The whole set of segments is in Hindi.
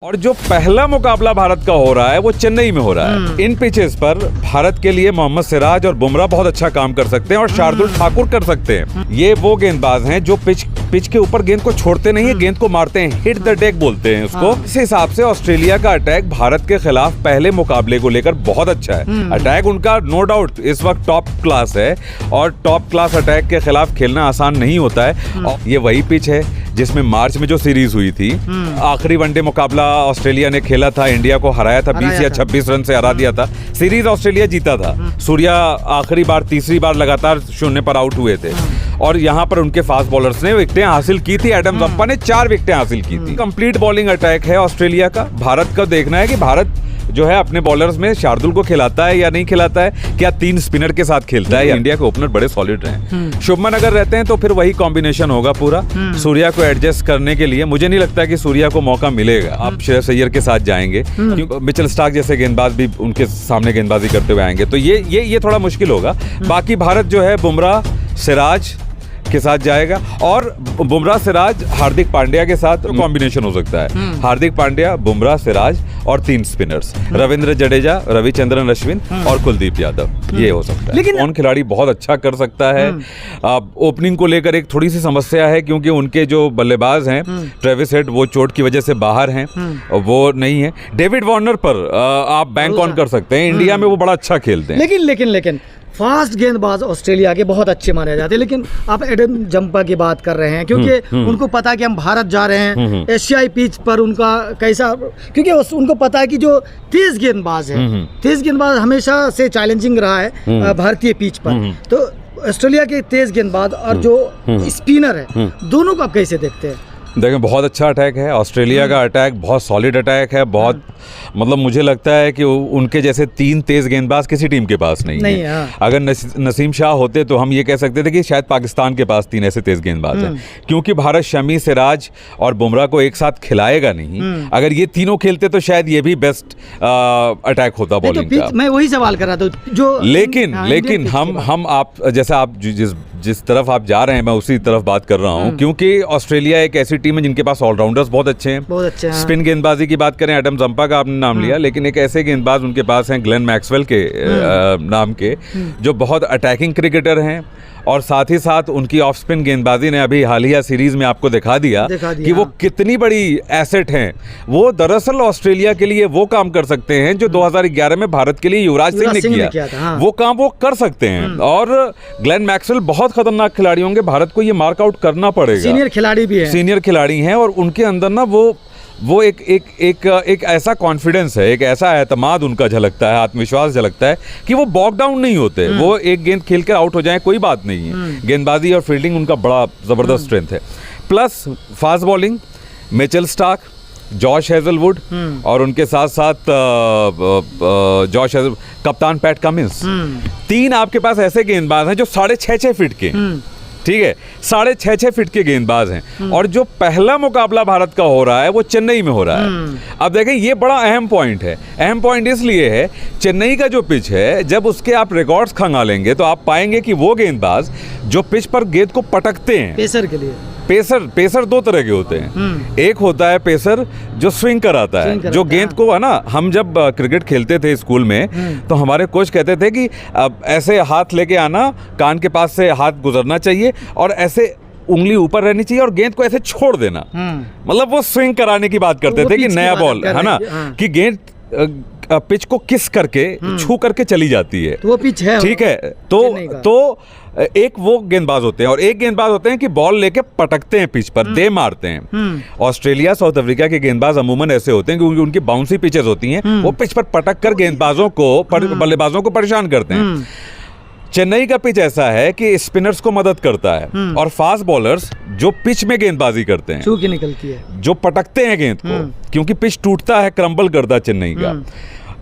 और जो पहला मुकाबला भारत का हो रहा है वो चेन्नई में हो रहा है। इन पिचेस पर भारत के लिए मोहम्मद सिराज और बुमराह बहुत अच्छा काम कर सकते हैं और शार्दुल ठाकुर कर सकते हैं। ये वो गेंदबाज हैं जो पिच के ऊपर गेंद को छोड़ते नहीं है, गेंद को मारते हैं, हिट द डेक बोलते हैं उसको। इस हिसाब से ऑस्ट्रेलिया का अटैक भारत के खिलाफ पहले मुकाबले को लेकर बहुत अच्छा है। अटैक उनका नो डाउट इस वक्त टॉप क्लास है और टॉप क्लास अटैक के खिलाफ खेलना आसान नहीं होता है। और ये वही पिच है जिसमें मार्च में जो सीरीज हुई थी, आखिरी वनडे मुकाबला ऑस्ट्रेलिया ने खेला था, इंडिया को हराया था, 20 या 26 रन से हरा दिया था। सीरीज ऑस्ट्रेलिया जीता था। सूर्या आखिरी बार तीसरी बार लगातार 0 पर आउट हुए थे और यहाँ पर उनके फास्ट बॉलर्स ने विकेटें हासिल की थी। एडम जंपा ने 4 विकेटें हासिल की थी। कंप्लीट बॉलिंग अटैक है ऑस्ट्रेलिया का। भारत का देखना है कि भारत जो है अपने बॉलर्स में शार्दुल को खिलाता है या नहीं खिलाता है, क्या 3 स्पिनर के साथ खेलता है। इंडिया के ओपनर बड़े सॉलिड रहे। शुभमन अगर रहते हैं तो फिर वही कॉम्बिनेशन होगा पूरा। सूर्या को एडजस्ट करने के लिए मुझे नहीं लगता कि सूर्या को मौका मिलेगा। आप श्रेयस अय्यर के साथ जाएंगे, मिचेल स्टार्क जैसे गेंदबाज भी उनके सामने गेंदबाजी करते हुए आएंगे, तो ये थोड़ा मुश्किल होगा। बाकी भारत जो है बुमराह सिराज के साथ जाएगा और बुमराह सिराज हार्दिक पांड्या के साथ कॉम्बिनेशन हो सकता है। हार्दिक पांड्या, बुमराह, सिराज और 3 स्पिनर्स, रविंद्र जडेजा, रविचंद्रन अश्विन और कुलदीप यादव, ये हो सकता है। लेकिन कौन खिलाड़ी बहुत अच्छा कर सकता है? ओपनिंग को लेकर एक थोड़ी सी समस्या है क्योंकि उनके जो बल्लेबाज हैं ट्रेविस हेड वो चोट की वजह से बाहर हैं, वो नहीं है। डेविड वार्नर पर आप बैंक ऑन कर सकते हैं। इंडिया में वो बड़ा अच्छा खेलते हैं। लेकिन फास्ट गेंदबाज ऑस्ट्रेलिया के बहुत अच्छे माने जाते हैं। लेकिन आप एडम जंपा की बात कर रहे हैं क्योंकि उनको पता है कि हम भारत जा रहे हैं, एशियाई पिच पर उनका कैसा, क्योंकि उनको पता है कि जो तेज गेंदबाज है, तेज गेंदबाज हमेशा से चैलेंजिंग रहा है भारतीय पिच पर। तो ऑस्ट्रेलिया के तेज गेंदबाज और जो स्पिनर है, दोनों को आप कैसे देखते हैं? देखें, बहुत अच्छा अटैक है ऑस्ट्रेलिया का। अटैक बहुत सॉलिड अटैक है। बहुत मतलब मुझे लगता है कि उनके जैसे 3 तेज गेंदबाज किसी टीम के पास नहीं है। अगर नसीम शाह होते तो हम ये कह सकते थे कि शायद पाकिस्तान के पास 3 ऐसे तेज गेंदबाज हैं, क्योंकि भारत शमी, सिराज और बुमराह को एक साथ खिलाएगा नहीं। अगर ये तीनों खेलते तो शायद ये भी बेस्ट अटैक होता बॉलिंग का। मैं वही सवाल कर रहा था जो लेकिन हम आप जैसे आप जिस तरफ आप जा रहे हैं मैं उसी तरफ बात कर रहा हूँ, क्योंकि ऑस्ट्रेलिया एक ऐसी टीम है जिनके पास ऑलराउंडर्स बहुत अच्छे हैं। स्पिन गेंदबाजी की बात करें, एडम जंपा का आपने नाम लिया, लेकिन एक ऐसे गेंदबाज उनके पास हैं ग्लेन मैक्सवेल के नाम के, जो बहुत अटैकिंग क्रिकेटर हैं और साथ ही साथ उनकी ऑफ स्पिन गेंदबाजी ने अभी हालिया सीरीज में आपको दिखा दिया कि वो कितनी बड़ी एसेट हैं। वो दरअसल ऑस्ट्रेलिया के लिए वो काम कर सकते हैं जो 2011 में भारत के लिए युवराज सिंह ने किया। वो काम वो कर सकते हैं और ग्लेन मैक्सवेल बहुत खतरनाक खिलाड़ी होंगे। भारत को ये मार्कआउट करना पड़ेगा। सीनियर खिलाड़ी भी है, सीनियर खिलाड़ी हैं और उनके अंदर ना वो एक ऐसा कॉन्फिडेंस है, एक ऐसा एतमाद उनका झलकता है, आत्मविश्वास झलकता है कि वो बॉक डाउन नहीं होते। वो एक गेंद खेल कर आउट हो जाए कोई बात नहीं है। गेंदबाजी और फील्डिंग उनका बड़ा जबरदस्त स्ट्रेंथ है। Plus fast bowling, Mitchell Starc, Josh Hazlewood और उनके साथ साथ कप्तान पैट कमिंस, 3 आपके पास ऐसे गेंदबाज हैं जो 6.5 फीट के, ठीक है, 6.5 फीट के गेंदबाज हैं। और जो पहला मुकाबला भारत का हो रहा है वो चेन्नई में हो रहा है। अब देखें, ये बड़ा अहम पॉइंट है। अहम पॉइंट इसलिए है, चेन्नई का जो पिच है, जब उसके आप रिकॉर्ड्स खंगालेंगे तो आप पाएंगे कि वो गेंदबाज जो पिच पर गेंद को पटकते हैं, पेसर के लिए पेसर 2 तरह के होते हैं। एक होता है पेसर जो स्विंग कराता है, जो गेंद को है ना, हम जब क्रिकेट खेलते थे स्कूल में तो हमारे कोच कहते थे कि अब ऐसे हाथ लेके आना, कान के पास से हाथ गुजरना चाहिए और ऐसे उंगली ऊपर रहनी चाहिए और गेंद को ऐसे छोड़ देना। मतलब वो स्विंग कराने की बात करते थे कि नया बॉल है ना, कि गेंद पिच को किस करके छू करके चली जाती है, तो वो पिच है, ठीक है। तो एक वो गेंदबाज होते हैं और एक गेंदबाज होते हैं कि बॉल लेके पटकते हैं पिच पर, दे मारते हैं। ऑस्ट्रेलिया, साउथ अफ्रीका के गेंदबाज अमूमन ऐसे होते हैं क्योंकि उनकी बाउंसी पिचेस होती हैं, वो पिच पर पटक कर गेंदबाजों को, बल्लेबाजों को परेशान करते हैं। चेन्नई का पिच ऐसा है कि स्पिनर्स को मदद करता है और फास्ट बॉलर्स जो पिच में गेंदबाजी करते हैं, छू के निकलती है, जो पटकते हैं गेंद को, क्योंकि पिच टूटता है, क्रम्बल करता है चेन्नई का।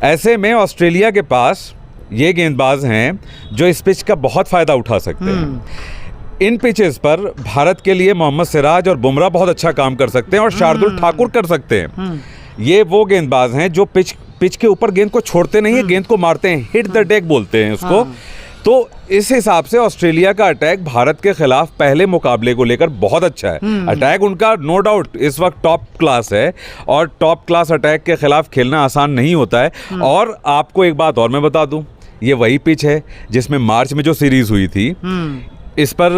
ऐसे में ऑस्ट्रेलिया के पास ये गेंदबाज हैं जो इस पिच का बहुत फायदा उठा सकते हैं। इन पिचेस पर भारत के लिए मोहम्मद सिराज और बुमराह बहुत अच्छा काम कर सकते हैं और शार्दुल ठाकुर कर सकते हैं। ये वो गेंदबाज हैं जो पिच के ऊपर गेंद को छोड़ते नहीं है, गेंद को मारते हैं, हिट द डेक बोलते हैं उसको। तो इस हिसाब से ऑस्ट्रेलिया का अटैक भारत के खिलाफ पहले मुकाबले को लेकर बहुत अच्छा है। अटैक उनका नो डाउट इस वक्त टॉप क्लास है, और टॉप क्लास अटैक के खिलाफ खेलना आसान नहीं होता है। और आपको एक बात और मैं बता दूं, ये वही पिच है जिसमें मार्च में जो सीरीज हुई थी, इस पर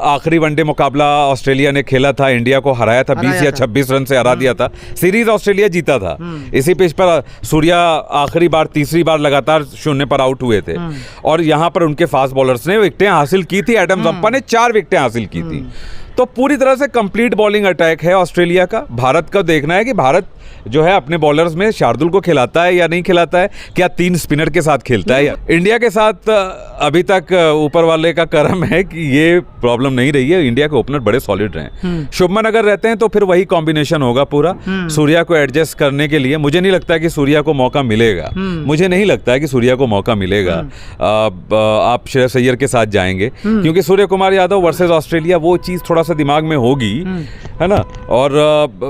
आखिरी वनडे मुकाबला ऑस्ट्रेलिया ने खेला था, इंडिया को हराया था 20 या 26 रन से हरा दिया था। सीरीज ऑस्ट्रेलिया जीता था। इसी पिच पर सूर्या आखिरी बार, तीसरी बार लगातार 0 पर आउट हुए थे, और यहाँ पर उनके फास्ट बॉलर्स ने विकेटें हासिल की थी। एडम जम्पा ने 4 विकेटें हासिल की थी। तो पूरी तरह से कंप्लीट बॉलिंग अटैक है ऑस्ट्रेलिया का। भारत का देखना है कि भारत जो है अपने बॉलर्स में शार्दुल को खिलाता है या नहीं खिलाता है, क्या 3 स्पिनर के साथ खेलता है। इंडिया के साथ अभी तक ऊपर वाले का करम है कि ये प्रॉब्लम नहीं रही है। इंडिया के ओपनर बड़े सॉलिड रहे। शुभमन अगर रहते हैं तो फिर वही कॉम्बिनेशन होगा पूरा। सूर्या को एडजस्ट करने के लिए मुझे नहीं लगता कि सूर्या को मौका मिलेगा। मुझे नहीं लगता है कि सूर्या को मौका मिलेगा। आप श्रेयस अय्यर के साथ जाएंगे, क्योंकि सूर्य कुमार यादव वर्सेस ऑस्ट्रेलिया वो चीज़ थोड़ा सा दिमाग में होगी, है ना। और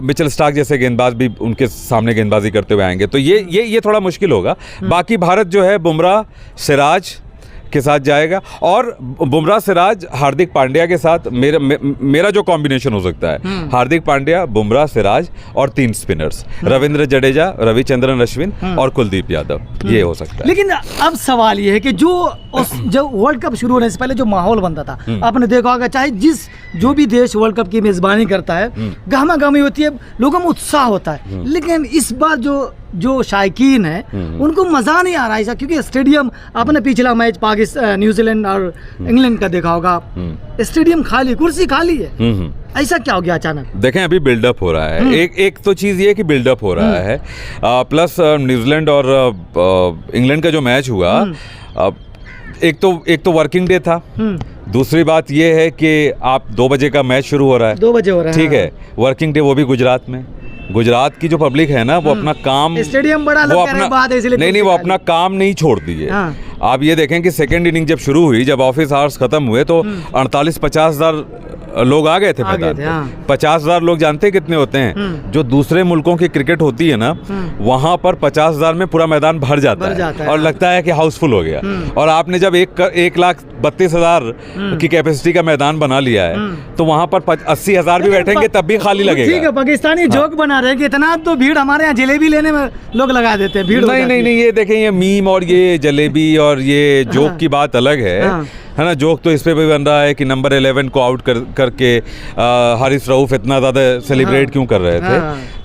मिचेल स्टार्क जैसे गेंदबाज भी उनके सामने गेंदबाजी करते हुए आएंगे, तो ये थोड़ा मुश्किल होगा। बाकी भारत जो है बुमराह, सिराज के साथ जाएगा, और बुमराह, सिराज, हार्दिक पांड्या के साथ मेरा जो कॉम्बिनेशन हो सकता है, हार्दिक पांड्या, बुमराह, सिराज और 3 स्पिनर्स, रविंद्र जडेजा, रविचंद्रन अश्विन और कुलदीप यादव, ये हो सकता है। लेकिन अब सवाल ये है कि जब वर्ल्ड कप शुरू होने से पहले जो माहौल बनता था, आपने देखा होगा, चाहे जो भी देश वर्ल्ड कप की मेजबानी करता है, गहमा गहमी होती है, लोगों में उत्साह होता है। लेकिन इस बार जो शायकीन है उनको मजा नहीं आ रहा है, क्योंकि स्टेडियम, आपने पिछला मैच पाकिस्तान, न्यूजीलैंड और इंग्लैंड का देखा होगा, स्टेडियम खाली, कुर्सी खाली है। ऐसा क्या हो गया अचानक? देखें, अभी बिल्डअप हो रहा है। एक तो चीज़ ये कि बिल्डअप हो रहा है, प्लस न्यूजीलैंड और इंग्लैंड का जो मैच हुआ, एक तो वर्किंग डे था। दूसरी बात ये है कि आप 2 बजे का मैच शुरू हो रहा है, 2 बजे हो रहा है, ठीक है, वर्किंग डे, वो भी गुजरात में। गुजरात की जो पब्लिक है ना, वो अपना काम, स्टेडियम बड़ा, वो अपना बात है, इसलिए नहीं, वो अपना काम नहीं छोड़ती है। आप ये देखें कि सेकेंड इनिंग जब शुरू हुई, जब ऑफिस आवर्स खत्म हुए, तो 48-50 हज़ार लोग आ गए थे मैदान पे। 50,000 लोग जानते हैं कितने होते हैं? जो दूसरे मुल्कों की क्रिकेट होती है ना, वहां पर 50,000 में पूरा मैदान भर जाता है और लगता है कि हाउसफुल हो गया। और आपने जब 1,32,000 की कैपेसिटी का मैदान बना लिया है, तो वहां पर 80,000 भी बैठेंगे तब भी खाली लगेगा। ठीक है, पाकिस्तानी जोक बना रहे हैं कि इतना तो भीड़, हमारे यहाँ जलेबी लेने में लोग लगा देते हैं, भीड़ नहीं, ये देखें, ये मीम और ये जलेबी और ये जोक की बात अलग है ना। जोक तो इस पे भी बन रहा है कि नंबर 11 को आउट करके हारिस रऊफ इतना ज़्यादा सेलिब्रेट क्यों कर रहे थे।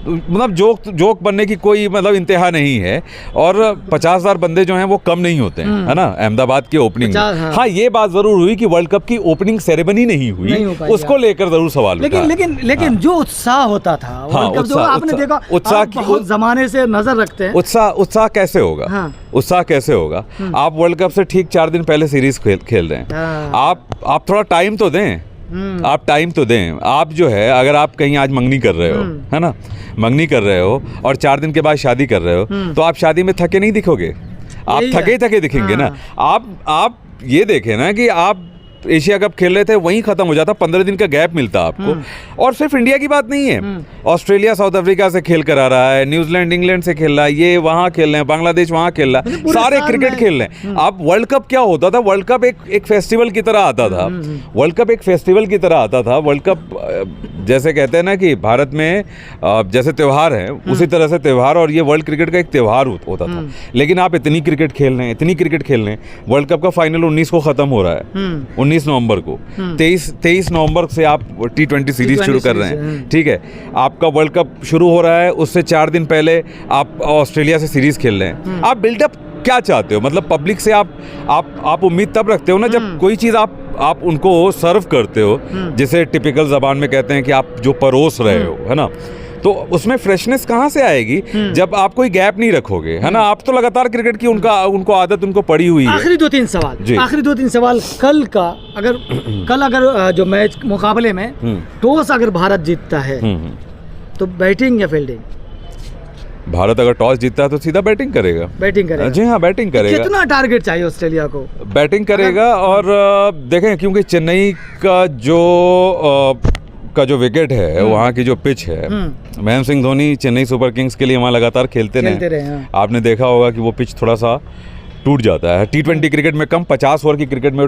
मतलब जोक बनने की कोई मतलब इंतहा नहीं है। और 50,000 बंदे जो हैं वो कम नहीं होते हैं, है ना। अहमदाबाद की ओपनिंग, हाँ, ये बात जरूर हुई कि वर्ल्ड कप की ओपनिंग सेरेमनी नहीं हुई, उसको लेकर जरूर सवाल उठा। लेकिन जो उत्साह होता था, आपने देखा, उत्साह बहुत जमाने से नजर रखते हैं। उत्साह कैसे होगा? उत्साह कैसे होगा? आप वर्ल्ड कप से ठीक 4 दिन पहले सीरीज खेल रहे हैं। आप थोड़ा टाइम तो दें, आप टाइम तो दें। आप जो है, अगर आप कहीं आज मंगनी कर रहे हो, है ना, मंगनी कर रहे हो और 4 दिन के बाद शादी कर रहे हो, तो आप शादी में थके नहीं दिखोगे, आप थके दिखेंगे ना। आप ये देखें ना कि आप एशिया कप खेल रहे थे, वहीं खत्म हो जाता, 15 दिन का गैप मिलता आपको। और सिर्फ इंडिया की बात नहीं है, ऑस्ट्रेलिया साउथ अफ्रीका से खेल कर आ रहा है, न्यूजीलैंड इंग्लैंड से खेल रहा है, ये वहाँ खेल रहे हैं, बांग्लादेश वहाँ खेल रहा है, सारे क्रिकेट खेल रहे हैं। आप वर्ल्ड कप क्या होता था? वर्ल्ड कप एक फेस्टिवल की तरह आता था। वर्ल्ड कप एक फेस्टिवल की तरह आता था। वर्ल्ड कप जैसे कहते हैं ना कि भारत में जैसे त्यौहार है, उसी तरह से त्यौहार, और ये वर्ल्ड क्रिकेट का एक त्यौहार होता था। लेकिन आप इतनी क्रिकेट खेल रहे हैं, वर्ल्ड कप का फाइनल 19 को खत्म हो रहा है, 19 नवंबर को। 23 नवंबर से आप T20 सीरीज शुरू कर रहे हैं, ठीक है। आपका वर्ल्ड कप शुरू हो रहा है, उससे 4 दिन पहले आप ऑस्ट्रेलिया से सीरीज खेल रहे हैं। आप बिल्डअप क्या चाहते हो? मतलब पब्लिक से आप उम्मीद तब रखते हो ना जब कोई चीज़ आप उनको सर्व करते हो, जिसे टिपिकल जबान में कहते हैं कि आप जो परोस रहे हो, है ना। तो उसमें फ्रेशनेस कहाँ से आएगी जब आप कोई गैप नहीं रखोगे, है ना। आप तो लगातार क्रिकेट की उनको आदत उनको पड़ी हुई है। आखिरी 2-3 सवाल कल अगर जो मैच मुकाबले में टॉस अगर भारत जीतता है, तो बैटिंग या फील्डिंग? भारत अगर टॉस जीतता है तो सीधा बैटिंग करेगा। जी हाँ, बैटिंग करेगा। कितना टारगेट चाहिए ऑस्ट्रेलिया को? बैटिंग करेगा। और देखें, क्योंकि चेन्नई का जो विकेट है, वहाँ की जो पिच है, महेंद्र सिंह धोनी चेन्नई सुपर किंग्स के लिए वहाँ लगातार खेलते रहे। आपने देखा होगा कि वो पिच थोड़ा सा टूट जाता है। T20 क्रिकेट में कम, 50 ओवर की क्रिकेट में